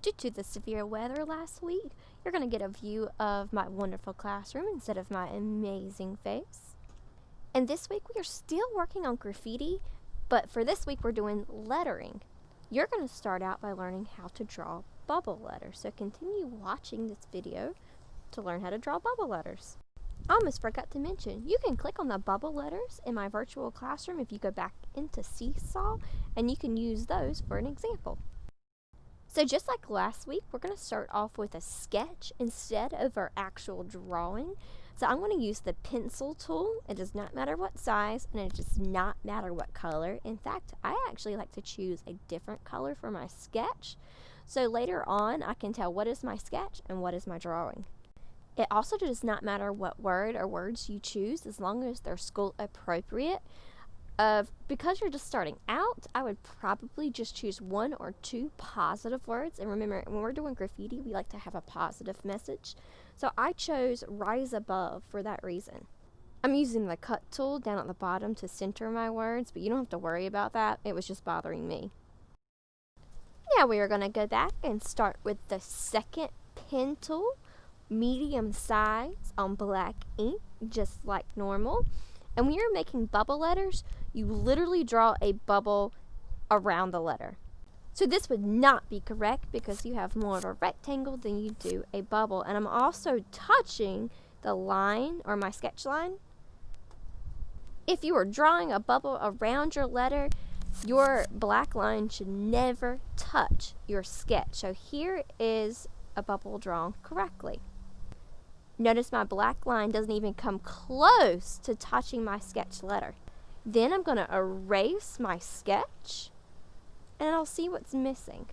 Due to the severe weather last week, you're going to get a view of my wonderful classroom instead of my amazing face. And this week we are still working on graffiti, but for this week we're doing lettering. You're going to start out by learning how to draw bubble letters, so continue watching this video to learn how to draw bubble letters. I almost forgot to mention, you can click on the bubble letters in my virtual classroom if you go back into Seesaw, and you can use those for an example. So just like last week, we're going to start off with a sketch instead of our actual drawing. So I'm going to use the pencil tool. It does not matter what size, and it does not matter what color. In fact, I actually like to choose a different color for my sketch. So later on, I can tell what is my sketch and what is my drawing. It also does not matter what word or words you choose as long as they're school appropriate. Because you're just starting out, I would probably just choose 1 or 2 positive words. And remember, when we're doing graffiti, we like to have a positive message. So I chose rise above for that reason. I'm using the cut tool down at the bottom to center my words, but you don't have to worry about that. It was just bothering me. Now we are going to go back and start with the second pen tool, medium size on black ink, just like normal. And when you're making bubble letters, you literally draw a bubble around the letter. So this would not be correct because you have more of a rectangle than you do a bubble. And I'm also touching the line or my sketch line. If you are drawing a bubble around your letter, your black line should never touch your sketch. So here is a bubble drawn correctly. Notice my black line doesn't even come close to touching my sketch letter. Then I'm going to erase my sketch, and I'll see what's missing.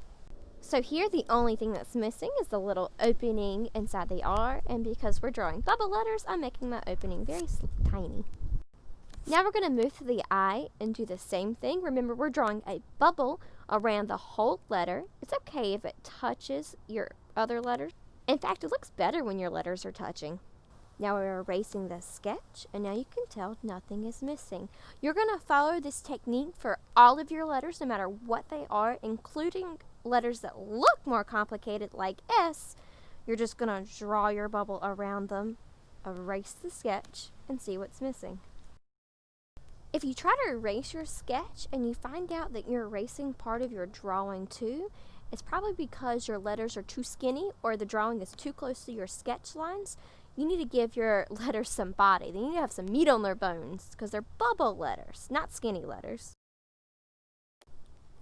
So here the only thing that's missing is the little opening inside the R, and because we're drawing bubble letters, I'm making my opening very tiny. Now we're going to move to the I and do the same thing. Remember, we're drawing a bubble around the whole letter. It's okay if it touches your other letters. In fact, it looks better when your letters are touching. Now we're erasing the sketch, and now you can tell nothing is missing. You're going to follow this technique for all of your letters, no matter what they are, including letters that look more complicated like S. You're just going to draw your bubble around them, erase the sketch, and see what's missing. If you try to erase your sketch and you find out that you're erasing part of your drawing too, it's probably because your letters are too skinny or the drawing is too close to your sketch lines. You need to give your letters some body. They need to have some meat on their bones because they're bubble letters, not skinny letters.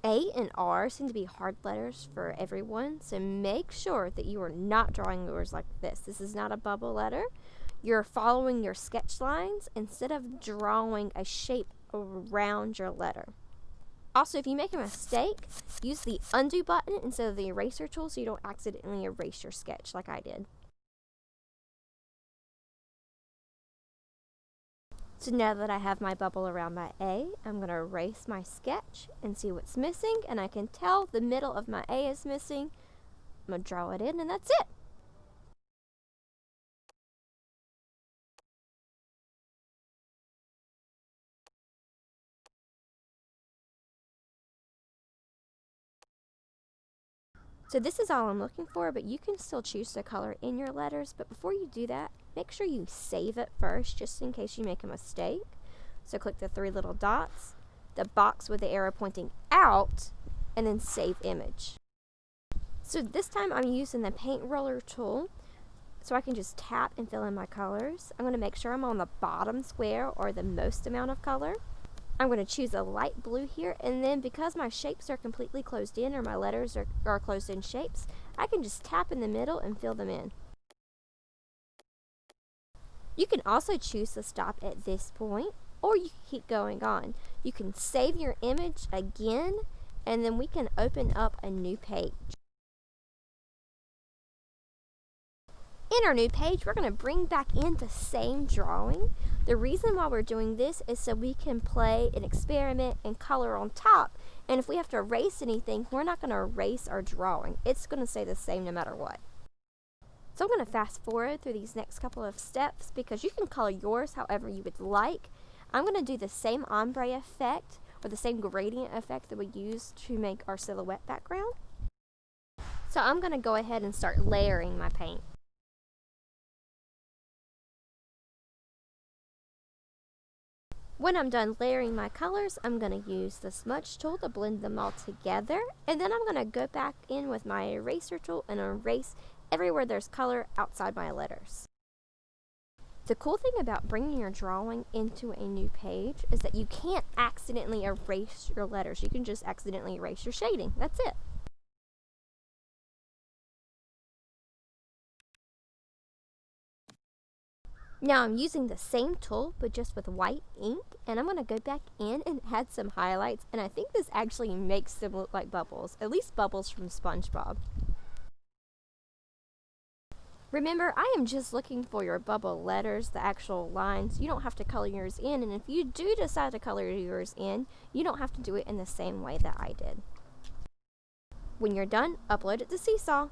A and R seem to be hard letters for everyone, so make sure that you are not drawing yours like this. This is not a bubble letter. You're following your sketch lines instead of drawing a shape around your letter. Also, if you make a mistake, use the undo button instead of the eraser tool so you don't accidentally erase your sketch like I did. So now that I have my bubble around my A, I'm going to erase my sketch and see what's missing, and I can tell the middle of my A is missing. I'm going to draw it in, and that's it. So this is all I'm looking for, but you can still choose the color in your letters. But before you do that, make sure you save it first, just in case you make a mistake. So click the 3 little dots, the box with the arrow pointing out, and then save image. So this time I'm using the paint roller tool, so I can just tap and fill in my colors. I'm going to make sure I'm on the bottom square or the most amount of color. I'm going to choose a light blue here, and then because my shapes are completely closed in, or my letters are closed in shapes, I can just tap in the middle and fill them in. You can also choose to stop at this point, or you can keep going on. You can save your image again, and then we can open up a new page. In our new page, we're going to bring back in the same drawing. The reason why we're doing this is so we can play and experiment and color on top. And if we have to erase anything, we're not going to erase our drawing. It's going to stay the same no matter what. So I'm going to fast forward through these next couple of steps because you can color yours however you would like. I'm going to do the same ombre effect or the same gradient effect that we used to make our silhouette background. So I'm going to go ahead and start layering my paint. When I'm done layering my colors, I'm going to use the smudge tool to blend them all together. And then I'm going to go back in with my eraser tool and erase everywhere there's color outside my letters. The cool thing about bringing your drawing into a new page is that you can't accidentally erase your letters. You can just accidentally erase your shading. That's it. Now I'm using the same tool, but just with white ink, and I'm going to go back in and add some highlights, and I think this actually makes them look like bubbles, at least bubbles from SpongeBob. Remember, I am just looking for your bubble letters, the actual lines. You don't have to color yours in, and if you do decide to color yours in, you don't have to do it in the same way that I did. When you're done, upload it to Seesaw.